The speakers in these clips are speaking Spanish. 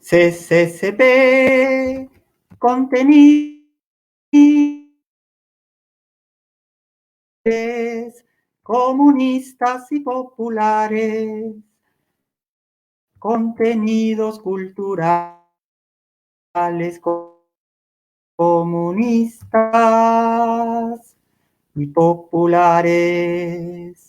CCCP, contenidos comunistas y populares, contenidos culturales comunistas y populares.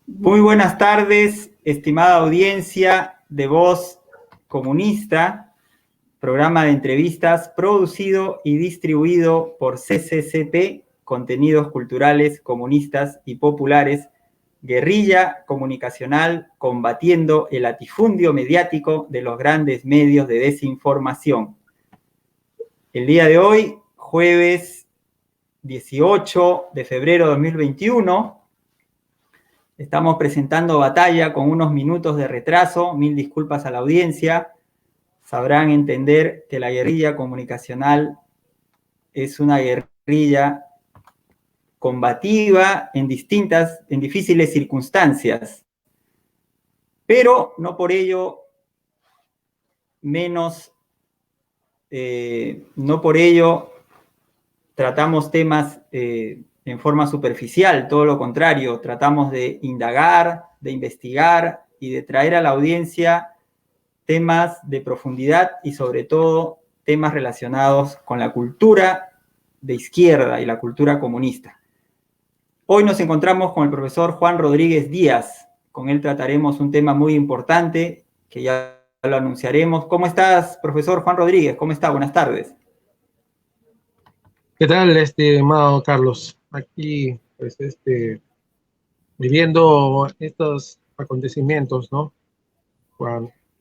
Muy buenas tardes, estimada audiencia de Voz Comunista, programa de entrevistas producido y distribuido por CCCP, Contenidos Culturales Comunistas y Populares, guerrilla comunicacional combatiendo el latifundio mediático de los grandes medios de desinformación. El día de hoy, jueves 18 de febrero de 2021, estamos presentando Batalla con unos minutos de retraso. Mil disculpas a la audiencia. Sabrán entender que la guerrilla comunicacional es una guerrilla combativa en difíciles circunstancias, pero no por ello no por ello tratamos temas en forma superficial, todo lo contrario, tratamos de indagar, de investigar y de traer a la audiencia temas de profundidad y sobre todo temas relacionados con la cultura de izquierda y la cultura comunista. Hoy nos encontramos con el profesor Juan Rodríguez Díaz. Con él trataremos un tema muy importante que ya lo anunciaremos. ¿Cómo estás, profesor Juan Rodríguez? ¿Cómo está? Buenas tardes. ¿Qué tal, estimado Carlos? Aquí, pues, viviendo estos acontecimientos, ¿no?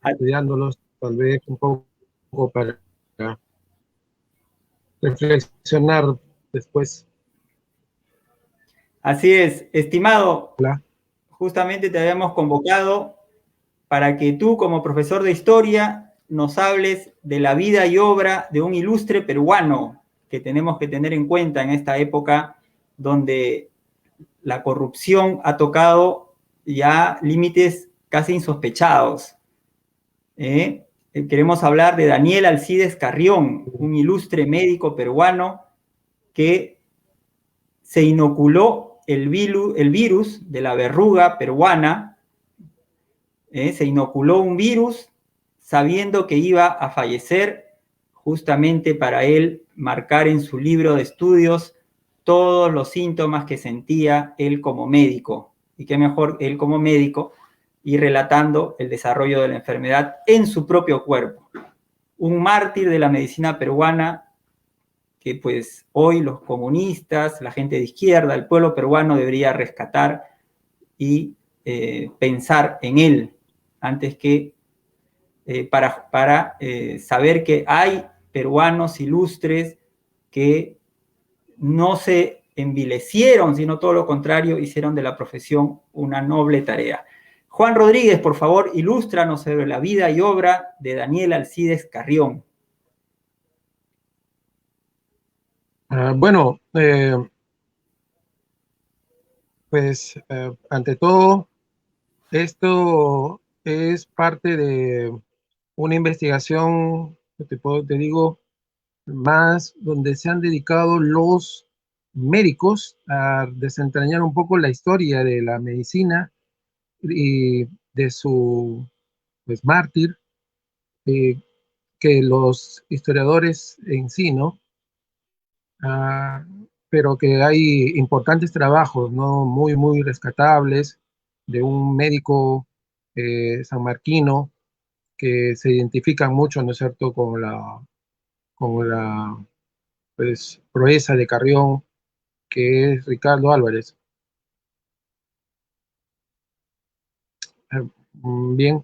Estudiándolos, tal vez un poco para reflexionar después. Así es, estimado, justamente te habíamos convocado para que tú, como profesor de historia, nos hables de la vida y obra de un ilustre peruano que tenemos que tener en cuenta en esta época donde la corrupción ha tocado ya límites casi insospechados. Queremos hablar de Daniel Alcides Carrión, un ilustre médico peruano que se inoculó el virus de la verruga peruana. Se inoculó un virus sabiendo que iba a fallecer, justamente para él marcar en su libro de estudios todos los síntomas que sentía él como médico. Y qué mejor él como médico ir relatando el desarrollo de la enfermedad en su propio cuerpo. Un mártir de la medicina peruana que pues hoy los comunistas, la gente de izquierda, el pueblo peruano debería rescatar y pensar en él antes que para saber que hay peruanos ilustres que no se envilecieron, sino todo lo contrario, hicieron de la profesión una noble tarea. Juan Rodríguez, por favor, ilústranos sobre la vida y obra de Daniel Alcides Carrión. Bueno, pues ante todo, esto es parte de una investigación, te digo, más donde se han dedicado los médicos a desentrañar un poco la historia de la medicina y de su, pues, mártir, que los historiadores en sí, ¿no? Ah, pero que hay importantes trabajos, ¿no? Muy, muy rescatables de un médico sanmarquino que se identifican mucho, ¿no es cierto?, con la pues, proeza de Carrión, que es Ricardo Álvarez. Bien,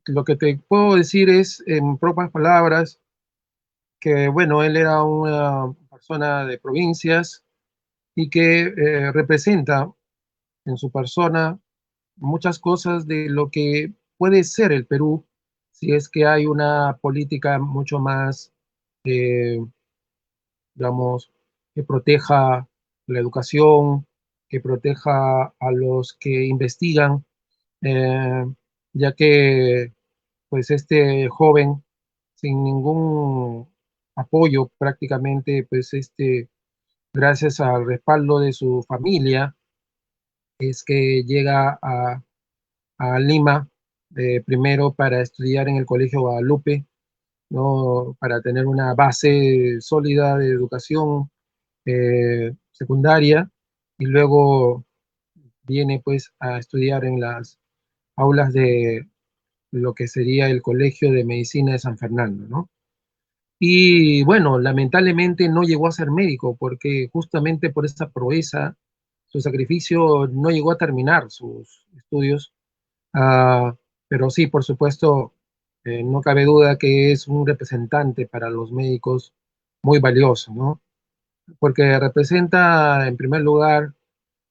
lo que te puedo decir es, en propias palabras, que bueno, él era una persona de provincias y que representa en su persona muchas cosas de lo que puede ser el Perú si es que hay una política mucho más, eh, digamos, que proteja la educación, que proteja a los que investigan, eh, ya que pues este joven sin ningún apoyo prácticamente, pues gracias al respaldo de su familia, es que llega a Lima, primero para estudiar en el Colegio Guadalupe, ¿no? Para tener una base sólida de educación secundaria, y luego viene pues a estudiar en las aulas de lo que sería el Colegio de Medicina de San Fernando, ¿no? Y bueno, lamentablemente no llegó a ser médico porque justamente por esa proeza, su sacrificio, no llegó a terminar sus estudios. Ah, pero sí, por supuesto, no cabe duda que es un representante para los médicos muy valioso, ¿no? Porque representa, en primer lugar,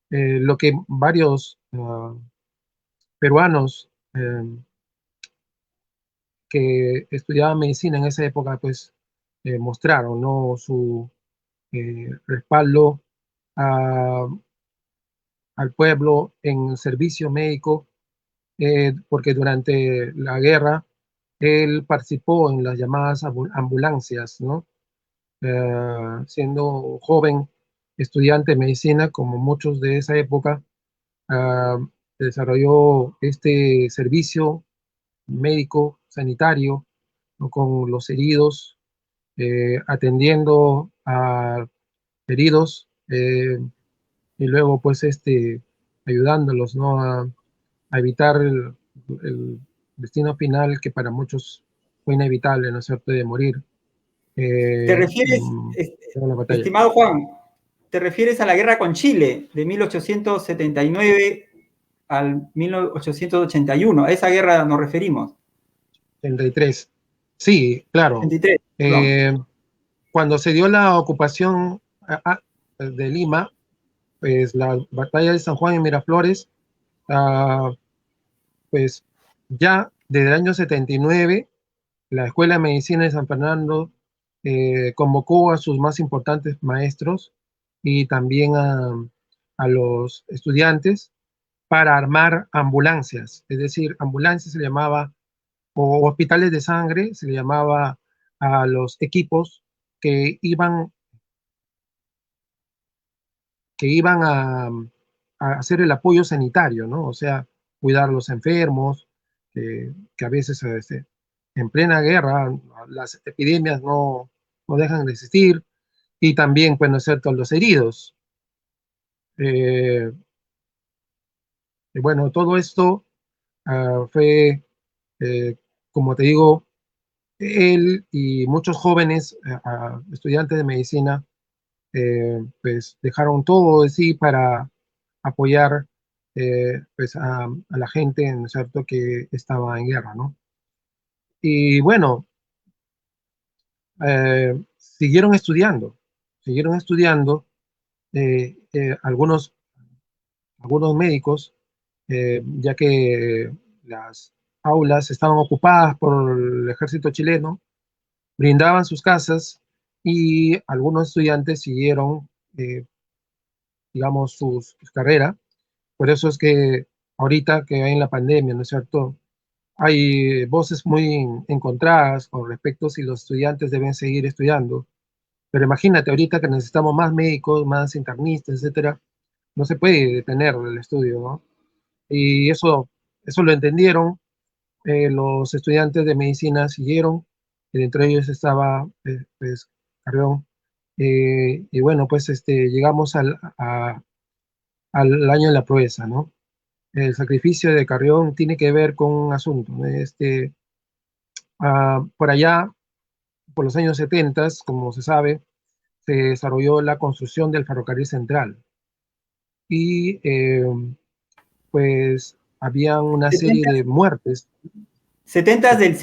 lo que varios peruanos que estudiaban medicina en esa época, pues, mostraron, ¿no? Su respaldo a- al pueblo en el servicio médico, porque durante la guerra él participó en las llamadas ambulancias, ¿no? Siendo joven estudiante de medicina, como muchos de esa época, ah, desarrolló este servicio médico sanitario, ¿no? Con los heridos, atendiendo a heridos, y luego pues ayudándolos, ¿no? A evitar el destino final que para muchos fue inevitable, ¿no es cierto?, de morir ¿Te refieres, en la batalla. estimado Juan, te refieres a la guerra con Chile de 1879 al 1881? A esa guerra nos referimos. 33. Sí, claro. 83, perdón. Eh, Cuando se dio la ocupación de Lima, pues la batalla de San Juan y Miraflores, ah, pues ya desde el año 79, la Escuela de Medicina de San Fernando convocó a sus más importantes maestros y también a los estudiantes para armar ambulancias, es decir, ambulancias se llamaba, o hospitales de sangre, se le llamaba a los equipos que iban, que iban a hacer el apoyo sanitario, ¿no? O sea, cuidar a los enfermos, que a veces en plena guerra las epidemias no dejan de existir, y también, pues, ¿no es cierto?, los heridos. Eh, y bueno, todo esto fue, eh, como te digo, él y muchos jóvenes estudiantes de medicina, pues dejaron todo de sí para apoyar pues a la gente, ¿no es cierto?, que estaba en guerra, ¿no? Y bueno, siguieron estudiando, algunos médicos, ya que las aulas estaban ocupadas por el ejército chileno, brindaban sus casas y algunos estudiantes siguieron, digamos, sus carreras. Por eso es que ahorita que hay en la pandemia, ¿no es cierto?, hay voces muy encontradas con respecto a si los estudiantes deben seguir estudiando. Pero imagínate, ahorita que necesitamos más médicos, más internistas, etcétera, no se puede detener el estudio, ¿no? Y eso lo entendieron, los estudiantes de medicina siguieron, y entre ellos estaba, pues, Carrión. Y bueno, pues llegamos al año de la proeza, ¿no? El sacrificio de Carrión tiene que ver con un asunto, ¿no? Por allá, por los años 70, como se sabe, se desarrolló la construcción del ferrocarril central y pues había una serie 70, de muertes. 70 del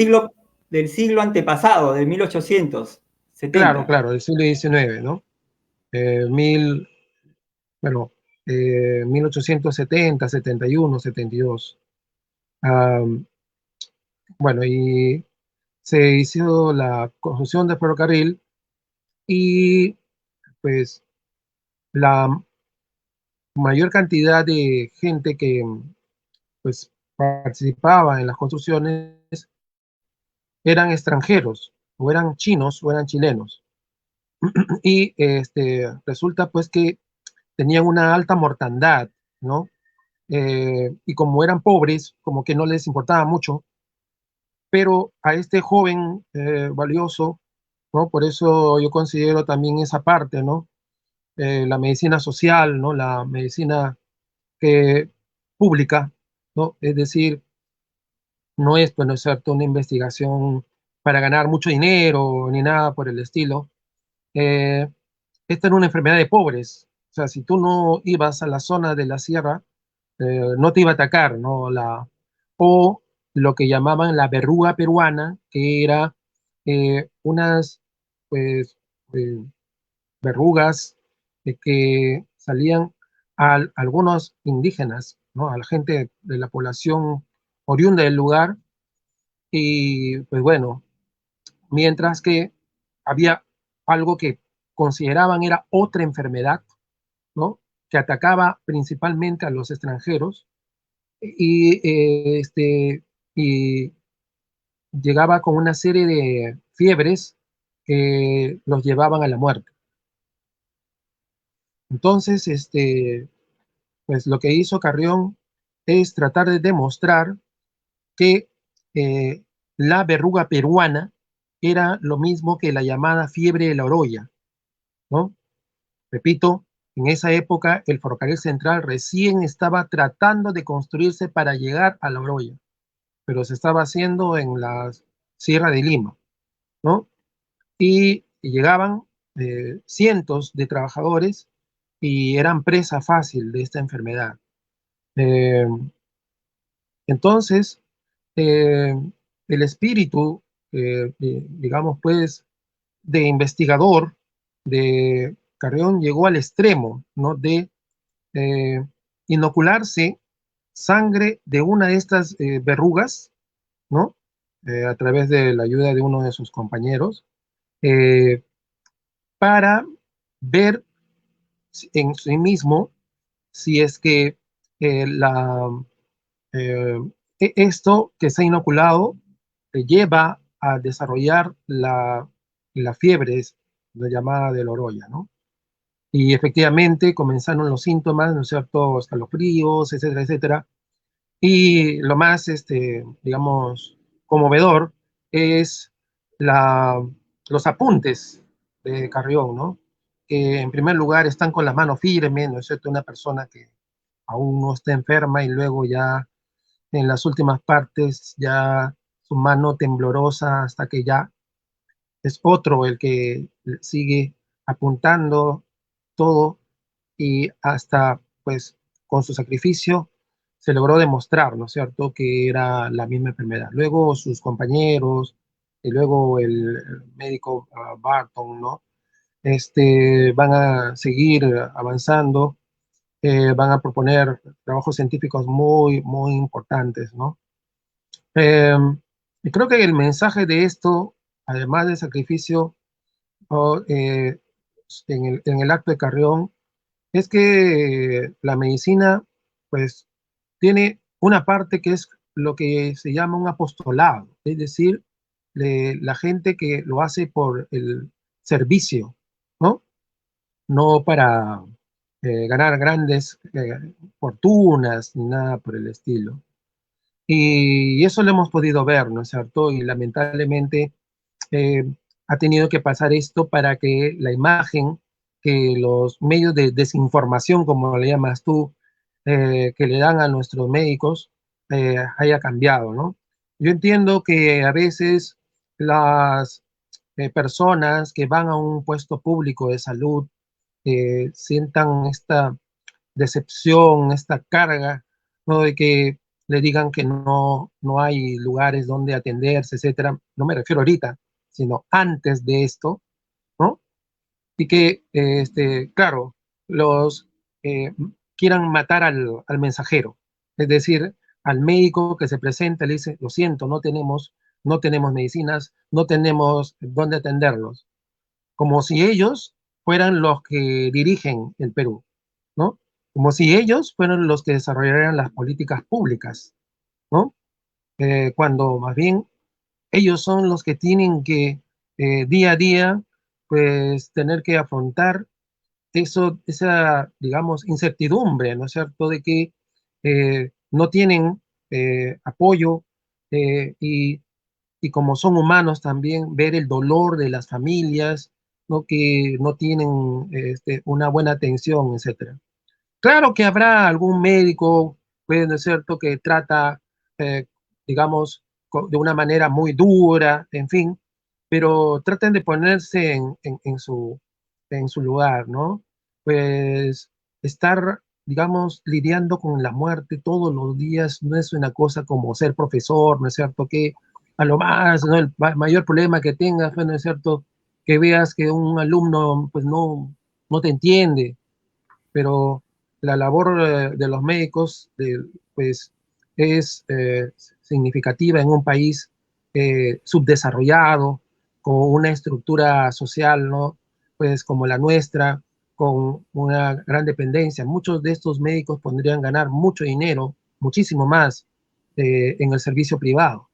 siglo antepasado, del 1800. Claro, 70. claro, del siglo XIX, ¿no? Mil, bueno, 1870, 71, 72. Am, bueno, y se hizo la construcción del ferrocarril y pues la mayor cantidad de gente que pues participaba en las construcciones eran extranjeros, o eran chinos o eran chilenos. Y resulta pues que tenían una alta mortandad, ¿no? Y como eran pobres, como que no les importaba mucho, pero a este joven valioso, ¿no? Por eso yo considero también esa parte, ¿no? La medicina social, ¿no? La medicina que, pública, ¿no? Es decir, no es, pues, no es cierto, una investigación para ganar mucho dinero ni nada por el estilo. Eh, Esta era una enfermedad de pobres. O sea, si tú no ibas a la zona de la sierra, no te iba a atacar, ¿no? O lo que llamaban la verruga peruana, que era unas, pues, eh, verrugas que salían a algunos indígenas, ¿no? A la gente de la población oriunda del lugar. Y pues bueno, mientras que había algo que consideraban era otra enfermedad, ¿no? Que atacaba principalmente a los extranjeros y, y llegaba con una serie de fiebres que los llevaban a la muerte. Entonces, pues lo que hizo Carrión es tratar de demostrar que eh, la verruga peruana era lo mismo que la llamada fiebre de la orolla, ¿no? Repito, en esa época el ferrocarril central recién estaba tratando de construirse para llegar a la Oroya, pero se estaba haciendo en la Sierra de Lima, ¿no? Y llegaban cientos de trabajadores y eran presa fácil de esta enfermedad. Eh, entonces, eh, el espíritu, digamos, pues, de investigador de Carrión llegó al extremo, ¿no? De eh, inocularse sangre de una de estas verrugas, ¿no? A través de la ayuda de uno de sus compañeros, eh, para ver en sí mismo si es que eh, esto que se ha inoculado lleva a desarrollar la fiebre, la llamada de la orolla, ¿no? Y efectivamente comenzaron los síntomas, ¿no es cierto? Escalofríos, etcétera, etcétera. Y lo más, digamos, conmovedor es la, los apuntes de Carrión, ¿no? Que en primer lugar están con la mano firme, ¿no es cierto? Una persona que aún no está enferma y luego ya en las últimas partes ya su mano temblorosa hasta que ya es otro el que sigue apuntando todo y hasta pues con su sacrificio se logró demostrar, ¿no es cierto?, que era la misma enfermedad. Luego sus compañeros y luego el médico Barton, ¿no? Van a seguir avanzando, van a proponer trabajos científicos muy, muy importantes, ¿no? Eh, y creo que el mensaje de esto, además del sacrificio oh, en el acto de Carrión, es que la medicina, pues, tiene una parte que es lo que se llama un apostolado, es decir, la gente que lo hace por el servicio, ¿no? No para ganar grandes fortunas ni nada por el estilo. Y eso lo hemos podido ver, ¿no es cierto? Y lamentablemente eh, ha tenido que pasar esto para que la imagen que los medios de desinformación, como le llamas tú, que le dan a nuestros médicos, haya cambiado, ¿no? Yo entiendo que a veces las personas que van a un puesto público de salud sientan esta decepción, esta carga, ¿no? De que le digan que no hay lugares donde atenderse, etcétera. No me refiero ahorita, sino antes de esto. y que, claro, los quieran matar al mensajero, es decir, al médico que se presenta, le dice, lo siento, no tenemos medicinas, no tenemos dónde atenderlos, como si ellos fueran los que dirigen el Perú, ¿no? Como si ellos fueran los que desarrollaran las políticas públicas, ¿no? Cuando más bien ellos son los que tienen que día a día, pues, tener que afrontar esa, digamos, incertidumbre, ¿no es cierto?, de que no tienen apoyo, y como son humanos también, ver el dolor de las familias, ¿no?, que no tienen una buena atención, etcétera. Claro que habrá algún médico, pues, ¿no es cierto?, que trata, eh, digamos, de una manera muy dura, en fin, pero traten de ponerse en su lugar, ¿no? Pues estar, digamos, lidiando con la muerte todos los días no es una cosa como ser profesor, ¿no es cierto? Que a lo más, ¿no? El mayor problema que tengas, pues, ¿no es cierto? Que veas que un alumno, pues, no te entiende, pero la labor de los médicos, pues, es significativa en un país subdesarrollado, con una estructura social, ¿no?, pues como la nuestra, con una gran dependencia. Muchos de estos médicos podrían ganar mucho dinero, muchísimo más, en el servicio privado,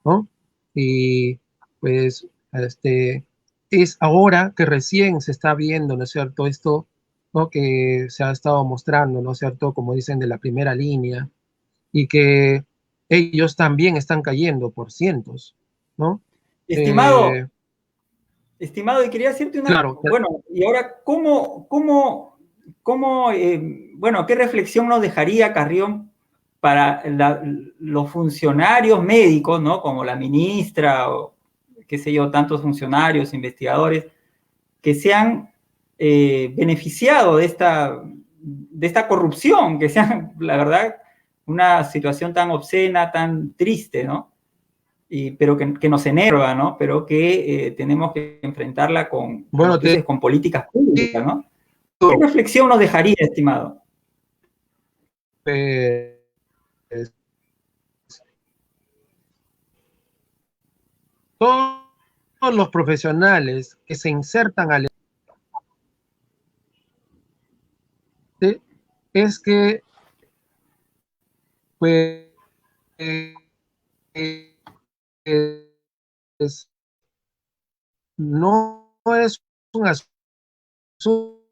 ¿no? Y pues es ahora que recién se está viendo, ¿no es cierto?, esto, ¿no?, que se ha estado mostrando, ¿no es cierto?, como dicen, de la primera línea, y que ellos también están cayendo por cientos, ¿no? Estimado, Eh, estimado, y quería hacerte una, claro, bueno, y ahora, bueno, qué reflexión nos dejaría Carrión para los funcionarios médicos, ¿no? Como la ministra o qué sé yo, tantos funcionarios, investigadores, que se han beneficiado de esta corrupción, que sean, la verdad, una situación tan obscena, tan triste, ¿no? Pero que nos enerva, ¿no? Pero que tenemos que enfrentarla con, como bueno, tú te dices, con políticas públicas, digo, ¿no? ¿Qué reflexión nos dejaría, estimado? eh, todos los profesionales que se insertan al es que, pues, eh, es, no es un asunto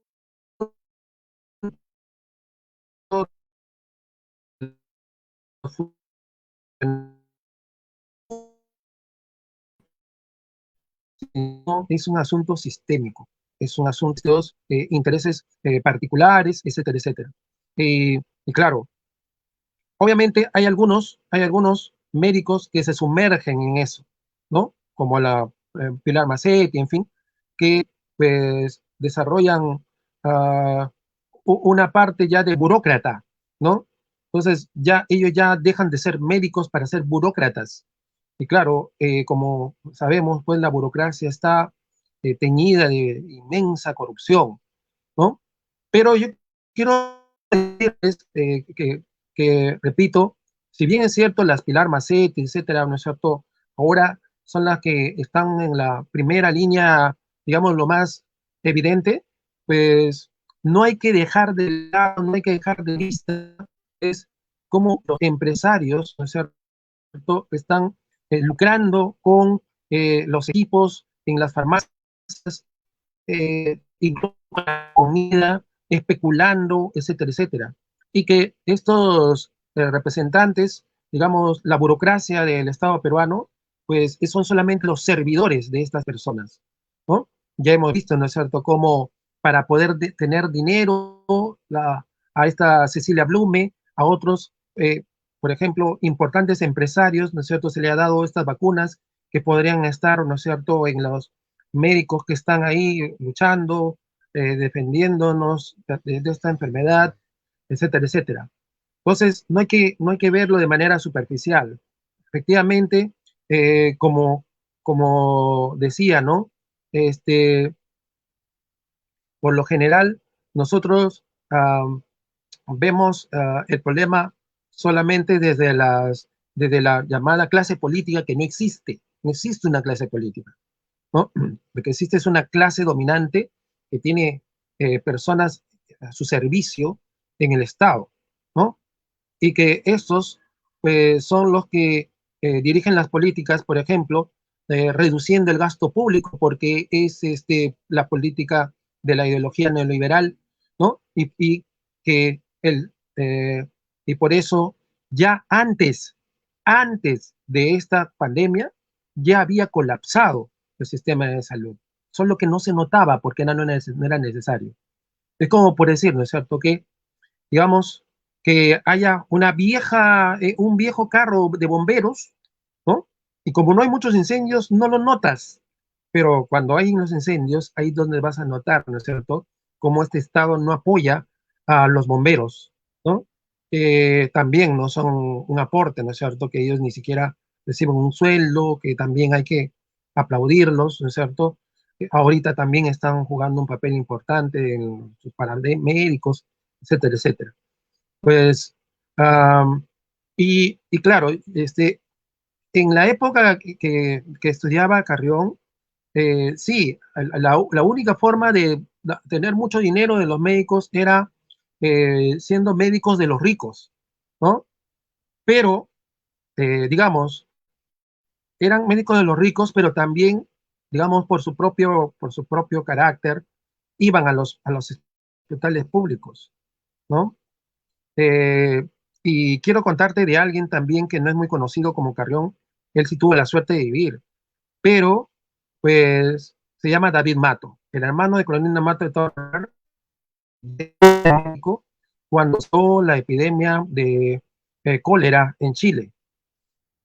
es un asunto sistémico, es un asunto de intereses particulares, etcétera, etcétera. Y claro, obviamente hay algunos médicos que se sumergen en eso, ¿no? Como la Pilar Macetti, en fin, que pues desarrollan uh, una parte ya de burócrata, ¿no? Entonces ya ellos ya dejan de ser médicos para ser burócratas. Y claro, como sabemos, pues la burocracia está teñida de inmensa corrupción, ¿no? Pero yo quiero decirles repito, si bien es cierto, las Pilar Macetti, etcétera, ¿no es cierto?, ahora son las que están en la primera línea, digamos, lo más evidente, pues no hay que dejar de lado, no hay que dejar de vista, es como los empresarios, ¿no es cierto?, están lucrando con los equipos en las farmacias, y la comida, especulando, etcétera, etcétera. Y que estos representantes, digamos, la burocracia del Estado peruano, pues son solamente los servidores de estas personas, ¿no? Ya hemos visto, ¿no es cierto?, cómo para poder tener dinero, a esta Cecilia Blume, a otros, por ejemplo, importantes empresarios, ¿no es cierto?, se le ha dado estas vacunas que podrían estar, ¿no es cierto?, en los médicos que están ahí luchando, defendiéndonos de esta enfermedad, etcétera, etcétera. Entonces, no hay que verlo de manera superficial. Efectivamente, como decía, ¿no? Este, por lo general, nosotros vemos el problema solamente desde la llamada clase política, que no existe. No existe una clase política, ¿no? Lo que existe es una clase dominante que tiene personas a su servicio en el Estado, ¿no? Y que estos pues, son los que dirigen las políticas, por ejemplo, reduciendo el gasto público, porque es la política de la ideología neoliberal, ¿no? Que y por eso ya antes de esta pandemia, ya había colapsado el sistema de salud, solo que no se notaba porque no era necesario. Es como por decir, ¿no es cierto?, que digamos, que haya un viejo carro de bomberos, ¿no? Y como no hay muchos incendios, no lo notas. Pero cuando hay los incendios, ahí es donde vas a notar, ¿no es cierto?, cómo este Estado no apoya a los bomberos, ¿no? También no son un aporte, ¿no es cierto?, que ellos ni siquiera reciben un sueldo, que también hay que aplaudirlos, ¿no es cierto? Ahorita también están jugando un papel importante en sus paramédicos, etcétera, etcétera. Pues, y claro, en la época que estudiaba Carrión, sí, la única forma de tener mucho dinero de los médicos era siendo médicos de los ricos, ¿no? Pero, digamos, eran médicos de los ricos, pero también, digamos, por su propio carácter, iban a los hospitales públicos, ¿no? Eh, y quiero contarte de alguien también que no es muy conocido como Carrión. Él sí tuvo la suerte de vivir, pero pues se llama David Mato, el hermano de Clorinda Mato de Torres, cuando empezó la epidemia de cólera en Chile.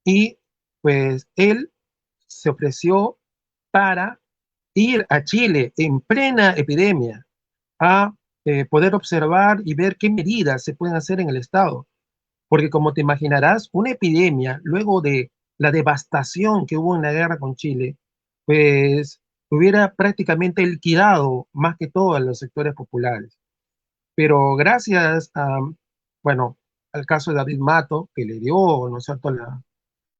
Y pues él se ofreció para ir a Chile en plena epidemia a poder observar y ver qué medidas se pueden hacer en el Estado. Porque como te imaginarás, una epidemia, luego de la devastación que hubo en la guerra con Chile, pues hubiera prácticamente liquidado más que todo a los sectores populares. Pero gracias bueno, al caso de David Mato, que le dio, ¿no es cierto?,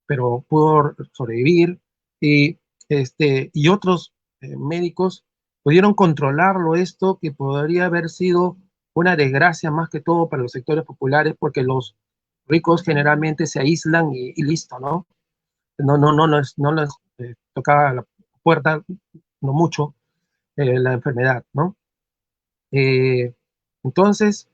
pero pudo sobrevivir, y, y otros médicos pudieron controlarlo esto, que podría haber sido una desgracia más que todo para los sectores populares, porque los ricos generalmente se aíslan y listo, ¿no? No les tocaba la puerta, no mucho, la enfermedad, ¿no? Eh, entonces,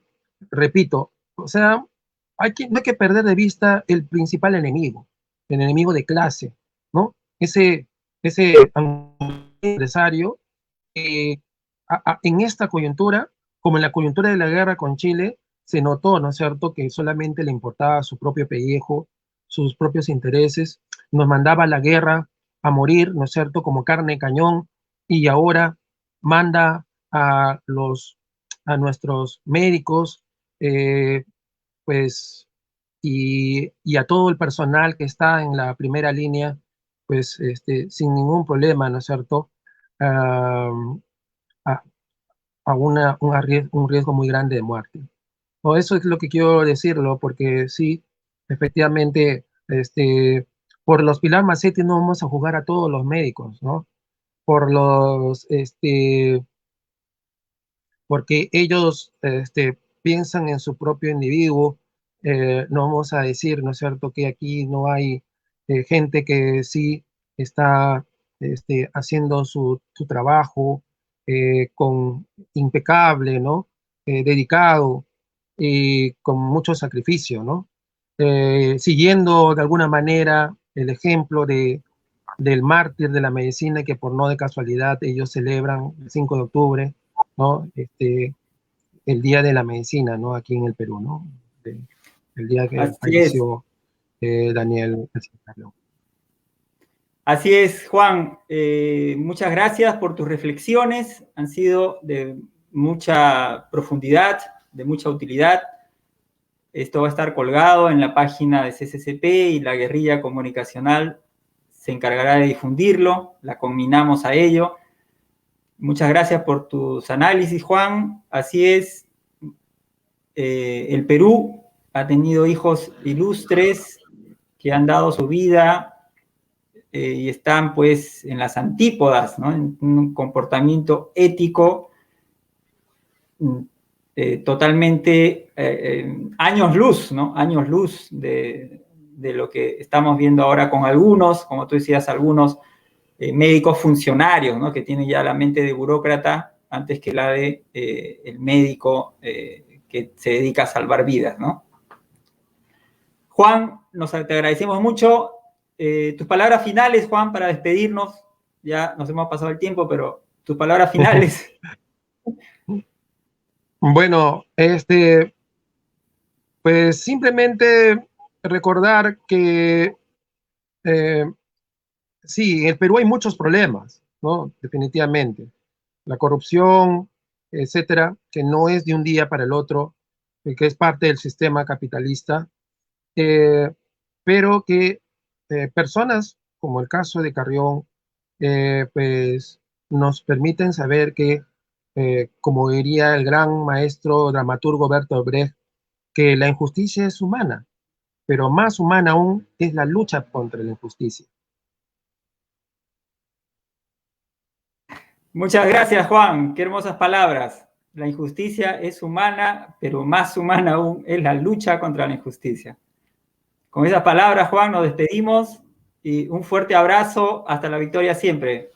repito, o sea, no hay que perder de vista el principal enemigo, el enemigo de clase, ¿no? Ese empresario en esta coyuntura, como en la coyuntura de la guerra con Chile, se notó, ¿no es cierto?, que solamente le importaba su propio pellejo, sus propios intereses, nos mandaba a la guerra a morir, ¿no es cierto?, como carne de cañón, y ahora manda a nuestros médicos, pues, y a todo el personal que está en la primera línea, pues, sin ningún problema, ¿no es cierto?, a, a, un riesgo muy grande de muerte. O eso es lo que quiero decirlo, porque sí, efectivamente, por los Pilar Macetti no vamos a jugar a todos los médicos, ¿no? Por los, porque ellos piensan en su propio individuo. No vamos a decir, ¿no es cierto?, que aquí no hay gente que sí está haciendo su trabajo con impecable, ¿no? Dedicado y con mucho sacrificio, ¿no? Siguiendo de alguna manera el ejemplo del mártir de la medicina, que por no de casualidad ellos celebran el 5 de octubre, ¿no? El Día de la Medicina, ¿no? Aquí en el Perú, ¿no? El día que Así es. falleció Daniel Carrión. Así es, Juan. Muchas gracias por tus reflexiones. Han sido de mucha profundidad, de mucha utilidad. Esto va a estar colgado en la página de CCCP y la Guerrilla Comunicacional se encargará de difundirlo. La conminamos a ello. Muchas gracias por tus análisis, Juan. Así es, el Perú ha tenido hijos ilustres que han dado su vida y están pues en las antípodas, ¿no? En un comportamiento ético totalmente años luz, ¿no? Años luz de lo que estamos viendo ahora con algunos, como tú decías, algunos médicos funcionarios, ¿no? Que tienen ya la mente de burócrata antes que la de el médico que se dedica a salvar vidas, ¿no? Juan, te agradecemos mucho. Tus palabras finales, Juan, para despedirnos. Ya nos hemos pasado el tiempo, pero tus palabras finales. Bueno, pues simplemente recordar que sí, en el Perú hay muchos problemas, ¿no? Definitivamente. La corrupción, etcétera, que no es de un día para el otro, que es parte del sistema capitalista, pero que personas como el caso de Carrión, pues nos permiten saber que, como diría el gran maestro dramaturgo Bertolt Brecht, que la injusticia es humana, pero más humana aún es la lucha contra la injusticia. Muchas gracias, Juan. Qué hermosas palabras. La injusticia es humana, pero más humana aún es la lucha contra la injusticia. Con esas palabras, Juan, nos despedimos y un fuerte abrazo. Hasta la victoria siempre.